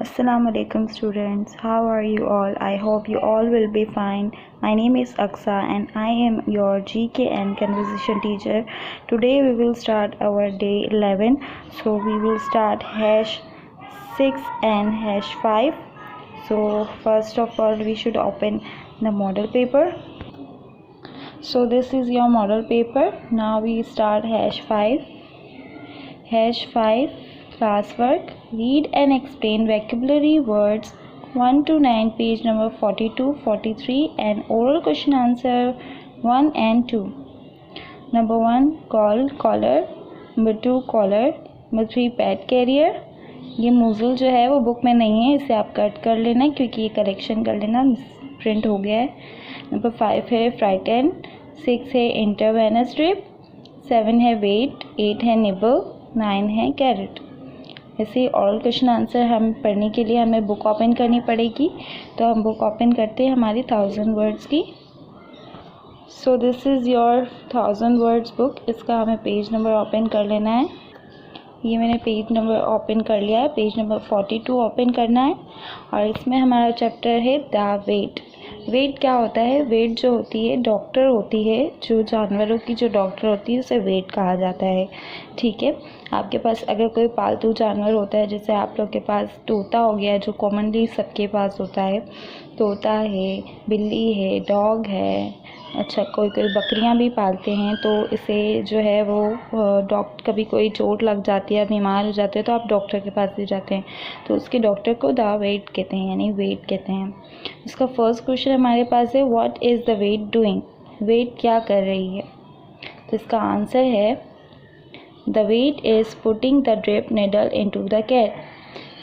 Assalamu alaikum students. How are you all? I hope you all will be fine. My name is Aksa and I am your GK and conversation teacher. Today we will start our day 11. So we will start hash 6 and hash 5. So first of all we should open the model paper. So this is your model paper. Now we start hash 5. Hash 5 classwork. Read and explain vocabulary words 1 to 9, page number 42, 43 and oral question answer 1 and 2. Number 1 call, collar. Number 2 collar. Number 3 pet carrier. ये मूजल जो है वो book में नहीं है, इसे आप cut कर लेना क्योंकि ये करेक्शन कर लेना, प्रिंट हो गया है. नंबर 5 है फ्राइटन. 6 है इंटरवेनस ड्रिप. 7 है वेट. 8 है निबल. 9 है कैरेट. ऐसे ऑरल क्वेश्चन आंसर हम पढ़ने के लिए हमें बुक ओपन करनी पड़ेगी. तो हम बुक ओपन करते हैं हमारी 1000 वर्ड्स की. So this is your 1000 words book. इसका हमें पेज नंबर ओपन कर लेना है. ये मैंने पेज नंबर ओपन कर लिया है. पेज नंबर 42 ओपन करना है और इसमें हमारा चैप्टर है द वेट. वेट क्या होता है? वेट जो होती है डॉक्टर होती है, जो जानवरों की जो डॉक्टर होती है उसे वेट कहा जाता है. ठीक है. आपके पास अगर कोई पालतू जानवर होता है, जैसे आप लोग के पास तोता हो गया जो कॉमनली सबके पास होता है, तोता है, बिल्ली है, डॉग है, अच्छा कोई बकरियां भी पालते हैं, तो इसे जो है वो कभी कोई चोट लग जाती है, बीमार हो जाते हैं तो आप डॉक्टर के पास ले जाते हैं, तो उसके डॉक्टर को द वेट कहते हैं, यानी वेट कहते हैं. इसका फर्स्ट क्वेश्चन हमारे पास है what is the vet doing. Vet क्या कर रही है? तो इसका आंसर है the vet is putting the drip needle into the cat.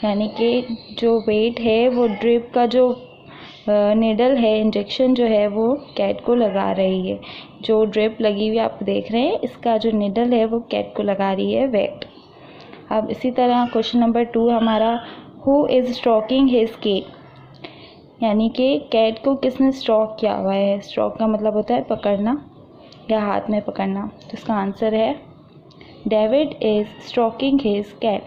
यानी कि जो वेट है वो ड्रिप का जो निडल है, इंजेक्शन जो है वो कैट को लगा रही है. जो ड्रिप लगी हुई आप देख रहे हैं, इसका जो निडल है वो कैट को लगा रही है वेट. अब इसी तरह क्वेश्चन नंबर 2 हमारा who is stroking his cat. यानी कि कैट को किसने स्ट्रोक किया हुआ है. स्ट्रोक का मतलब होता है पकड़ना या हाथ में पकड़ना. तो इसका आंसर है David is stroking his cat.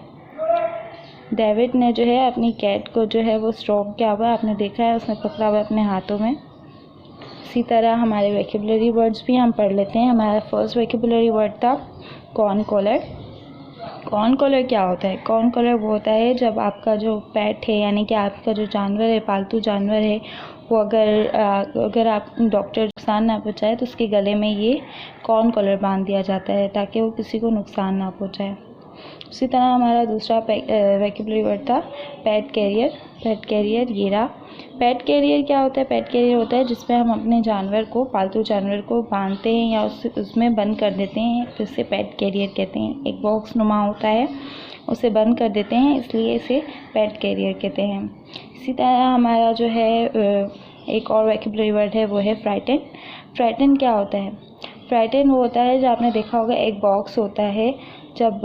David ने जो है अपनी कैट को जो है वो स्ट्रोक किया हुआ है, आपने देखा है, उसने पकड़ा हुआ है अपने हाथों में. इसी तरह हमारे वोकैबुलरी वर्ड्स भी हम पढ़ लेते हैं. हमारा फर्स्ट वोकैबुलरी वर्ड था कॉर्न कॉलर. कॉर्न कॉलर क्या होता है? कॉर्न कॉलर वो होता है जब आपका जो पेट है, यानी कि आपका जो जानवर है, पालतू जानवर है, वो अगर आप डॉक्टर नुकसान ना पहुँचाए तो उसके गले में ये कॉर्न कॉलर बांध दिया जाता है ताकि वो किसी को नुकसान ना पहुँचाए. उसी तरह हमारा दूसरा वोकैबुलरी वर्ड था पेट कैरियर. पेट कैरियर ये रहा. पेट कैरियर क्या होता है? पेट कैरियर होता है जिसमें हम अपने जानवर को, पालतू जानवर को बांधते हैं या उसमें बंद कर देते हैं, तो इसे पेट कैरियर कहते हैं. एक बॉक्स नुमा होता है, उसे बंद कर देते हैं, इसलिए इसे पेट कैरियर कहते हैं. इसी तरह हमारा जो है एक और वोकैबुलरी वर्ड है वो है फ्राइटन. फ्राइटन क्या होता है? फ्राइटन वो होता है जो आपने देखा होगा, एक बॉक्स होता है, जब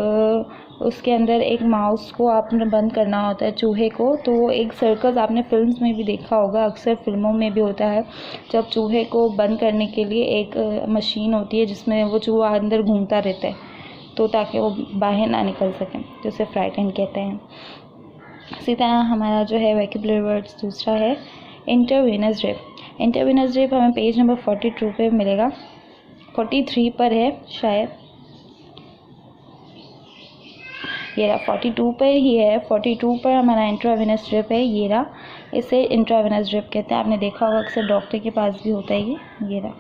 उसके अंदर एक माउस को आपने बंद करना होता है, चूहे को, तो वो एक सर्कस आपने फिल्म्स में भी देखा होगा, अक्सर फिल्मों में भी होता है, जब चूहे को बंद करने के लिए एक मशीन होती है जिसमें वो चूहा अंदर घूमता रहता है, तो ताकि वो बाहर ना निकल सकें, तो उसे फ्राइटन कहते हैं. इसी तरह हमारा जो है वोकैबुलरी वर्ड्स दूसरा है इंटरवेनस ड्रिप. इंटरवेनस ड्रिप हमें पेज नंबर 42 पे मिलेगा, 43 पर है शायद, ये रहा 42 पर ही है. 42 पर हमारा इंट्रावेनस ड्रिप है, ये रहा. इसे इंट्रावेनस ड्रिप कहते हैं, आपने देखा होगा अक्सर डॉक्टर के पास भी होता है ये रहा,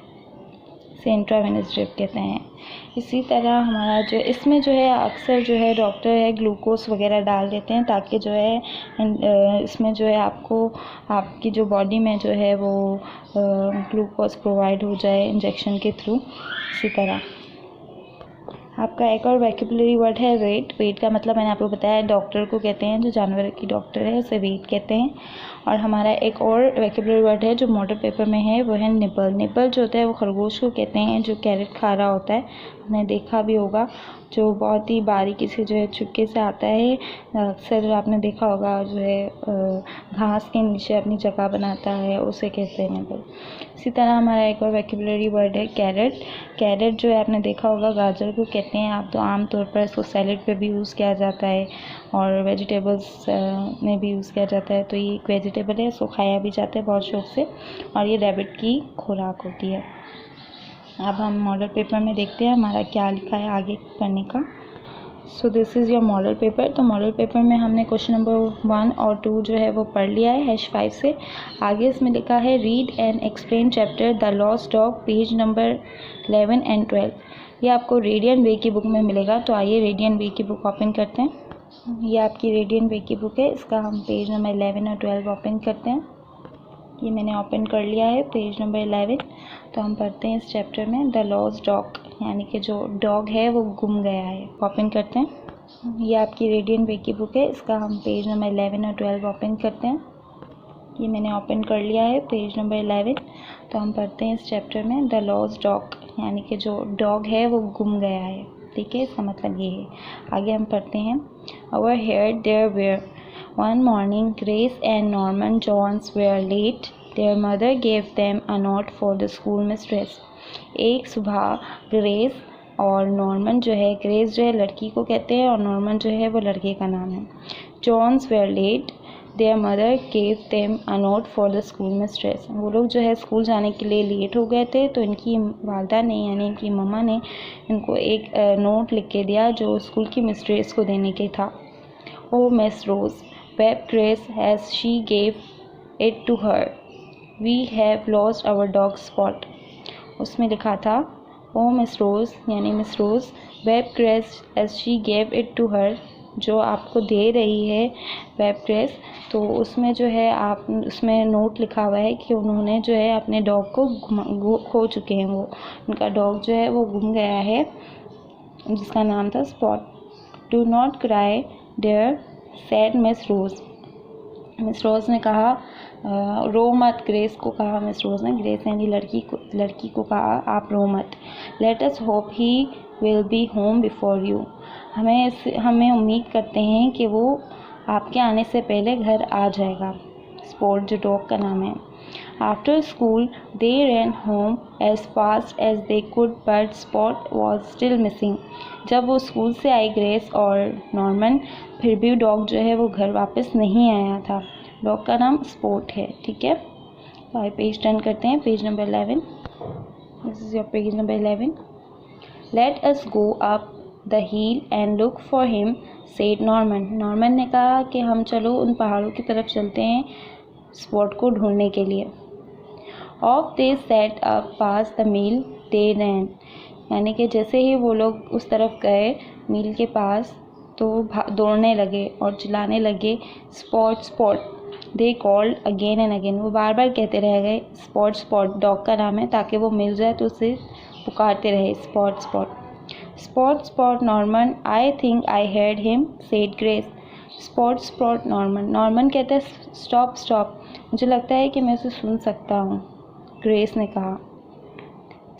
इसे इंट्रावेनस ड्रिप कहते हैं. इसी तरह हमारा जो इसमें जो है अक्सर जो है डॉक्टर है ग्लूकोज वगैरह डाल देते हैं ताकि जो है इसमें जो है आपको आपकी जो बॉडी में जो है वो ग्लूकोज प्रोवाइड हो जाए इंजेक्शन के थ्रू. इसी तरह आपका एक और वोकैबुलरी वर्ड है वेट. वेट का मतलब मैंने आपको बताया, डॉक्टर को कहते हैं, जो जानवर की डॉक्टर है उसे वेट कहते हैं. और हमारा एक और वोकैबुलरी वर्ड है जो मॉडल पेपर में है, वो है निबल. निबल जो होता है वो खरगोश को कहते हैं जो कैरेट खा रहा होता है. आपने देखा भी होगा, जो बहुत ही बारीकी से जो है चुपके से आता है। अक्सर आपने देखा होगा जो है घास के नीचे अपनी जगह बनाता है, उसे कहते हैं नेबल। इसी तरह हमारा एक और वोकैबुलरी वर्ड है कैरेट। कैरेट जो है आपने देखा होगा गाजर को कहते हैं आप, तो आमतौर पर इसको सैलेड पे भी यूज़ किया जाता है और वेजिटेबल्स में भी यूज़ किया जाता है। तो ये एक वेजिटेबल है, इसको खाया भी जाता है बहुत शौक से और ये रैबिट की खुराक होती है। अब हम मॉडल पेपर में देखते हैं हमारा क्या लिखा है आगे पढ़ने का। So this is your model paper. तो मॉडल पेपर में हमने क्वेश्चन नंबर 1 और 2 जो है वो पढ़ लिया है #5 से। आगे इसमें लिखा है read and explain chapter the lost dog, page number 11 and 12। ये आपको रेडियन वे की बुक में मिलेगा। तो आइए रेडियन वे की बुक ओपन करते हैं। ये आपकी रेडियन वे की बुक है, इसका हम पेज नंबर 11 और 12 ओपन करते हैं। ये मैंने ओपन कर लिया है पेज नंबर 11। तो हम पढ़ते हैं इस चैप्टर में द लॉस्ट डॉग, यानी कि जो डॉग है वो गुम गया है। ओपन करते हैं। ये आपकी रेडियन वे की बुक है, इसका हम पेज नंबर 11 और 12 ओपन करते हैं। ये मैंने ओपन कर लिया है पेज नंबर 11। तो हम पढ़ते हैं इस चैप्टर में द लॉस्ट डॉग, यानी कि जो डॉग है वो गुम गया है। ठीक है, इसका मतलब ये है। आगे हम पढ़ते हैं over here there where one morning, Grace and Norman Jones were late. Their mother gave them a note for the schoolmistress. एक सुबह ग्रेस और नॉर्मन जो है, ग्रेस जो है लड़की को कहते हैं और नॉर्मन जो है वो लड़के का नाम है। Jones were late. Their mother gave them a note for the schoolmistress. वो लोग जो है स्कूल जाने के लिए लेट हो गए थे, तो इनकी वालदा ने यानी इनकी मम्मा ने इनको एक नोट लिख के दिया जो स्कूल की मिस्ट्रेस को देने के था। Oh Miss Rose, wept Grace as she gave it to her. We have lost our dog Spot. उसमें लिखा था Oh Miss Rose, यानी miss rose, wept Grace as she gave it to her, जो आपको दे रही है wept Grace। तो उसमें जो है आप उसमें नोट लिखा हुआ है कि उन्होंने जो है अपने डॉग को खो चुके हैं। वो उनका डॉग जो है वो गुम गया है जिसका नाम था Spot. Do not cry dear, said Miss Rose. Miss Rose ने कहा रो मत, ग्रेस को कहा मिस रोज़ ने, ग्रेस यानी लड़की को कहा आप रो मत। Let us hope he will be home before you, हमें उम्मीद करते हैं कि वो आपके आने से पहले घर आ जाएगा। स्पॉट जो डॉग का नाम है। After school they ran home as fast as they could but Spot was still missing. जब वो स्कूल से आई ग्रेस और नॉर्मन, फिर भी डॉग जो है वो घर वापस नहीं आया था। डॉग का नाम स्पॉट है। ठीक है, तो आइए पेज टर्न करते हैं, page number 11। This is your page number 11। Let us go up the hill and look for him, said Norman. Norman ने कहा कि हम चलो उन पहाड़ों की तरफ चलते हैं स्पॉट को ढूंढने के लिए। Off they set up past the mill they ran, यानी कि जैसे ही वो लोग उस तरफ गए मील के पास तो दौड़ने लगे और चिल्लाने लगे spot spot. They called again and again, वो बार बार कहते रह गए स्पॉट स्पॉट, डॉग का नाम है, ताकि वो मिल जाए तो उसे पुकारते रहे Spot Spot. Spot spot Norman, I think I heard him, said Grace. Spot spot Norman, Norman कहता है स्टॉप स्टॉप, मुझे लगता है कि मैं उसे सुन सकता हूँ, ग्रेस ने कहा।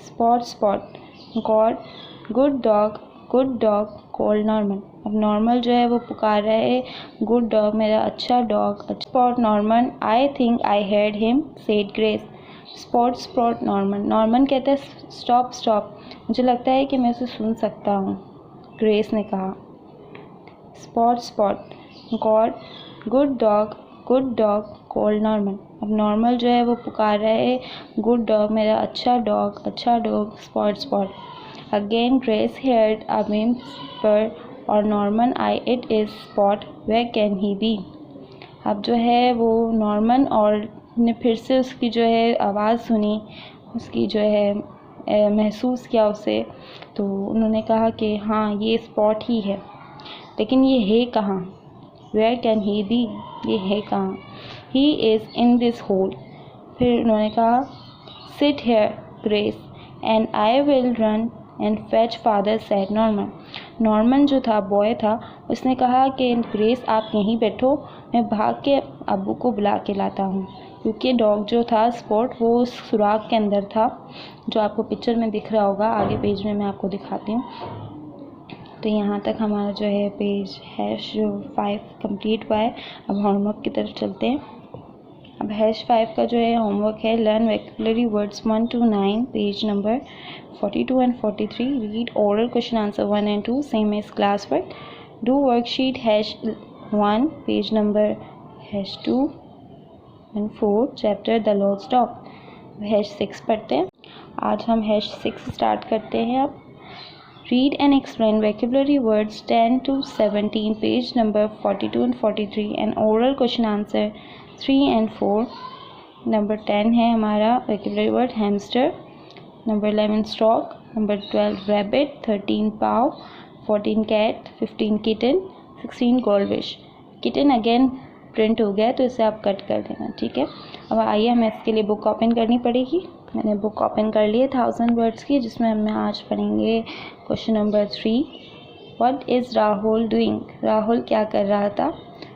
Spot spot God good dog called Norman. अब नॉर्मल जो है वो पुकार रहा है गुड डॉग, मेरा अच्छा dog. Spot Norman, I think I heard him, said Grace. Spot spot Norman, Norman कहता है स्टॉप स्टॉप, मुझे लगता है कि मैं उसे सुन सकता हूँ, ग्रेस ने कहा। Spot spot God good dog called Norman. अब नॉर्मल जो है वो पुकार रहा है गुड डॉग, मेरा अच्छा dog. Spot spot again Grace heard a whimper और Norman I it is spot, where can he be. अब जो है वो नॉर्मन और ने फिर से उसकी जो है आवाज़ सुनी, उसकी जो है महसूस किया उसे, तो उन्होंने कहा कि हाँ ये स्पॉट ही है, लेकिन ये है कहाँ, वेयर कैन ही बी, ये है कहाँ। He is in this hole. फिर उन्होंने कहा sit here Grace and I will run and fetch father, said Norman. Norman जो था बॉय था, उसने कहा कि ग्रेस आप यहीं बैठो मैं भाग के अब्बू को बुला के लाता हूँ, क्योंकि डॉग जो था स्पॉट वो उस सुराख के अंदर था, जो आपको पिक्चर में दिख रहा होगा। आगे पेज में मैं आपको दिखाती हूँ। तो यहाँ तक हमारा जो है पेज #5 कंप्लीट हुआ है। अब होमवर्क की तरफ चलते हैं। अब #5 का जो है होमवर्क है, learn vocabulary words 1 to 9, page number 42 and 43. Read oral question answer 1 and 2 same as class work. Do worksheet #1, page number #2 and 4, chapter the lost dog. #6 पढ़ते हैं। आज हम #6 स्टार्ट करते हैं। अब read and explain vocabulary words 10 to 17, page number 42 and 43, and oral question answer 3 and 4. Number 10 है हमारा vocabulary word hamster. Number 11 stork. Number 12 rabbit. 13 paw. 14 cat. 15 kitten. 16 goldfish. Kitten again print हो गया, तो इसे आप कट कर देना, ठीक है। अब आइए हमें इसके लिए बुक ओपन करनी पड़ेगी। मैंने बुक ओपन कर ली है 1000 वर्ड्स की, जिसमें हम आज पढ़ेंगे question number 3, what is Rahul doing. Rahul क्या कर रहा था।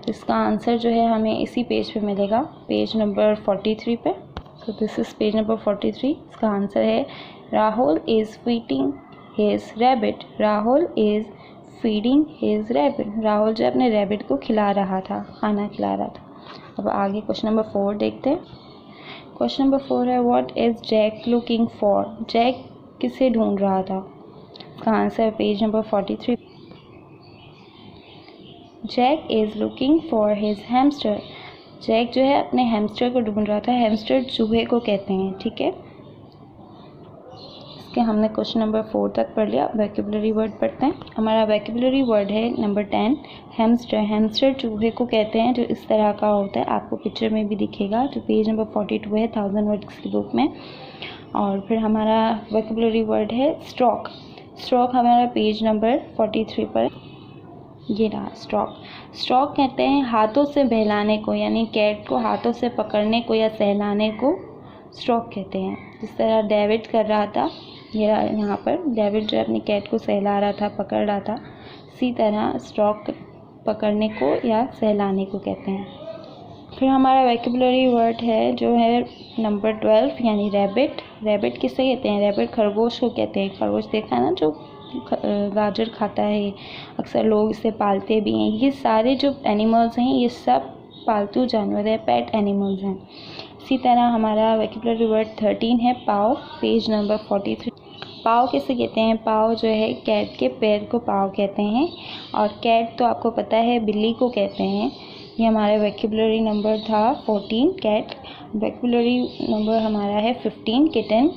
इसका आंसर जो है हमें इसी पेज पे मिलेगा, पेज नंबर 43 पे। तो दिस इज़ पेज नंबर 43। इसका आंसर है Rahul is feeding his rabbit. Rahul is feeding his rabbit. Rahul जो अपने रैबिट को खिला रहा था, खाना खिला रहा था। अब आगे क्वेश्चन नंबर 4 देखते हैं। क्वेश्चन नंबर 4 है, what is Jack looking for. Jack किसे ढूंढ रहा था। इसका आंसर है page number 43। Jack is looking for his hamster. Jack जो है अपने हैमस्टर को ढूंढ रहा था। हैमस्टर चूहे को कहते हैं, ठीक है। इसके हमने क्वेश्चन नंबर 4 तक पढ़ लिया। वोकैबुलरी वर्ड पढ़ते हैं। हमारा वोकैबुलरी वर्ड है नंबर 10 हैमस्टर। हैमस्टर चूहे को कहते हैं, जो इस तरह का होता है, आपको पिक्चर में भी दिखेगा। तो पेज नंबर 42 है 1000 वर्ड्स की बुक में। और फिर हमारा वोकैबुलरी वर्ड है स्टॉक। स्टॉक हमारा पेज नंबर 43 पर, ये रहा स्टॉक। स्टॉक कहते हैं हाथों से बहलाने को, यानी कैट को हाथों से पकड़ने को या सहलाने को स्टॉक कहते हैं। जिस तरह डेविड कर रहा था, ये यहाँ पर डेविड जो अपनी कैट को सहला रहा था, पकड़ रहा था, इसी तरह स्टॉक पकड़ने को या सहलाने को कहते हैं। फिर हमारा वोकैबुलरी वर्ड है जो है नंबर 12, यानी रैबिट। रैबिट किसे कहते हैं। रैबिट खरगोश को कहते हैं। खरगोश देखा है ना, जो गाजर खाता है, अक्सर लोग इसे पालते भी हैं। ये सारे जो एनिमल्स हैं, ये सब पालतू जानवर है, पेट एनिमल्स हैं। इसी तरह हमारा वोकैबुलरी वर्ड 13 है पाव, पेज नंबर 43। पाव किसे कहते हैं। पाव जो है कैट के पैर को पाव कहते हैं, और कैट तो आपको पता है बिल्ली को कहते हैं। ये हमारा वोकैबुलरी नंबर था 14 कैट। वोकैबुलरी नंबर हमारा है 15 किटन।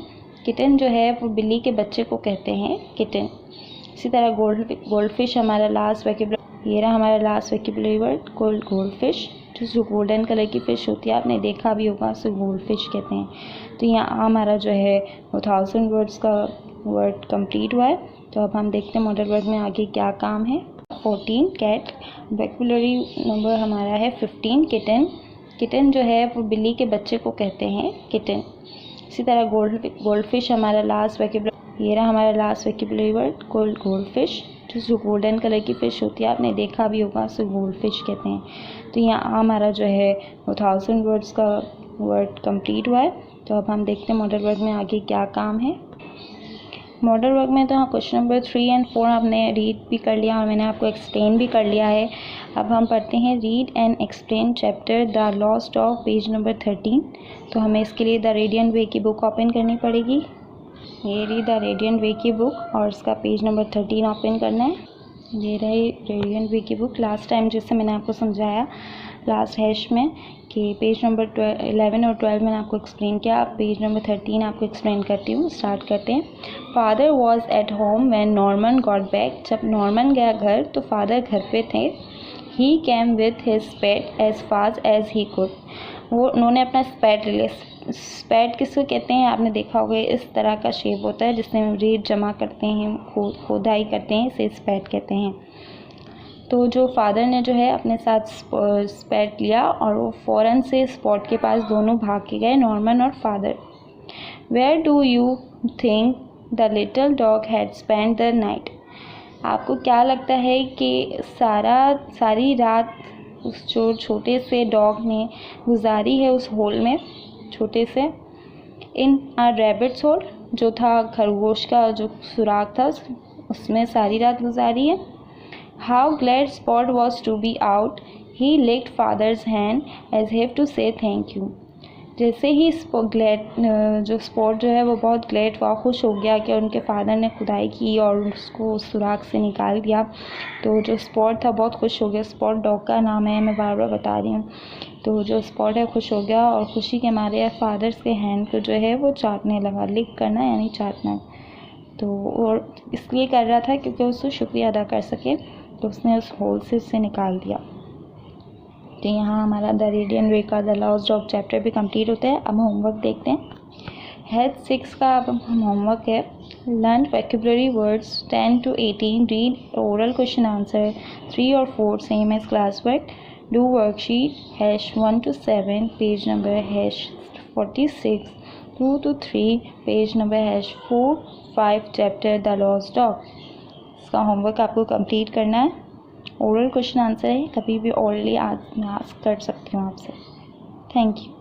किटन जो है वो बिल्ली के बच्चे को कहते हैं, किटन। इसी तरह गोल्डफिश हमारा लास्ट वोकैबुलरी, ये रहा हमारा लास्ट वोकैबुलरी वर्ड गोल्डफिश। जो गोल्डन कलर की फ़िश होती है, आपने देखा भी होगा, उसे गोल्डफिश कहते हैं। तो यहाँ हमारा जो है वो 1000 वर्ड्स का वर्ड कंप्लीट हुआ है। तो अब हम देखते हैं मॉडल वर्ड में आगे क्या काम है। 14 कैट। वोकैबुलरी नंबर हमारा है 15 किटन। किटन जो है वो बिल्ली के बच्चे को कहते हैं, किटन। इसी तरह गोल्डफिश हमारा लास्ट वोकैबुलरी, ये रहा हमारा लास्ट वोकैबुलरी वर्ड गोल्डफिश। जो गोल्डन कलर की फ़िश होती है, आपने देखा भी होगा, उसे गोल्डफिश कहते हैं। तो यहाँ हमारा जो है वो 1000 वर्ड्स का वर्ड कंप्लीट हुआ है। तो अब हम देखते हैं मॉडल वर्क में आगे क्या काम है। मॉडल वर्क में तो हाँ क्वेश्चन नंबर 3 और 4 आपने रीड भी कर लिया और मैंने आपको एक्सप्लेन भी कर लिया है। अब हम पढ़ते हैं read and explain chapter the lost dog, page number 13। तो हमें इसके लिए द रेडियंट वे की बुक ओपन करनी पड़ेगी। ये रही द रेडियंट वे की बुक और इसका पेज नंबर 13 ओपन करना है। ये रही रेडियंट वे की बुक। लास्ट टाइम जैसे मैंने आपको समझाया लास्ट हैश में कि पेज नंबर 11 और 12 मैंने आपको एक्सप्लेन किया। पेज नंबर 13 आपको एक्सप्लेन करती हूँ। स्टार्ट करते हैं। Father was at home when Norman got back. जब नॉर्मन गया घर तो फादर घर पे थे। He came with his pet as fast as he could. उन्होंने अपना स्पैट ले लिया। स्पैट किसको कहते हैं, आपने देखा होगा, इस तरह का शेप होता है जिसमें हम रेत जमा करते हैं, खोदाई करते हैं, इसे स्पैट कहते हैं। तो जो फादर ने जो है अपने साथ स्पैट लिया और वो फ़ौरन से स्पॉट के पास दोनों भाग के गए, नॉर्मन और father. Where do you think the little dog had spend the night. आपको क्या लगता है कि सारी रात उस जो छोटे से डॉग ने गुजारी है उस होल में, छोटे से। इन अ रैबिट्स होल, जो था खरगोश का जो सुराख था, उसमें सारी रात गुजारी है। How glad Spot was to be out, he licked father's hand as have to say thank you. जैसे ही जो स्पॉट जो है वो बहुत ग्लैड हुआ, खुश हो गया कि उनके फादर ने खुदाई की और उसको उस सुराख से निकाल दिया। तो जो स्पॉट था बहुत खुश हो गया। स्पॉट डॉग का नाम है, मैं बार बार बता रही हूँ। तो जो स्पॉट है खुश हो गया और खुशी के मारे फादर्स के हैंड को जो है वो चाटने लगा। लिक करना यानी चाटना। तो और इसलिए कर रहा था क्योंकि उसको शुक्रिया अदा कर सके, तो उसने उस होल से उससे निकाल दिया। तो यहाँ हमारा द रेडियन वे का द लॉस्ट डॉग चैप्टर भी कंप्लीट होता है। अब होमवर्क देखते हैं। हेल्थ 6 का अब हम होमवर्क है। Learn vocabulary words 10 to 18, read oral question answer 3 और 4 same as class work, do worksheet #1 to 7, page number #46, 2 to 3, page number #4, 5 chapter the lost dog. इसका होमवर्क आपको कंप्लीट करना है। ओरल क्वेश्चन आंसर है, कभी भी ओरली आस्क कर सकती हूँ आपसे। Thank you.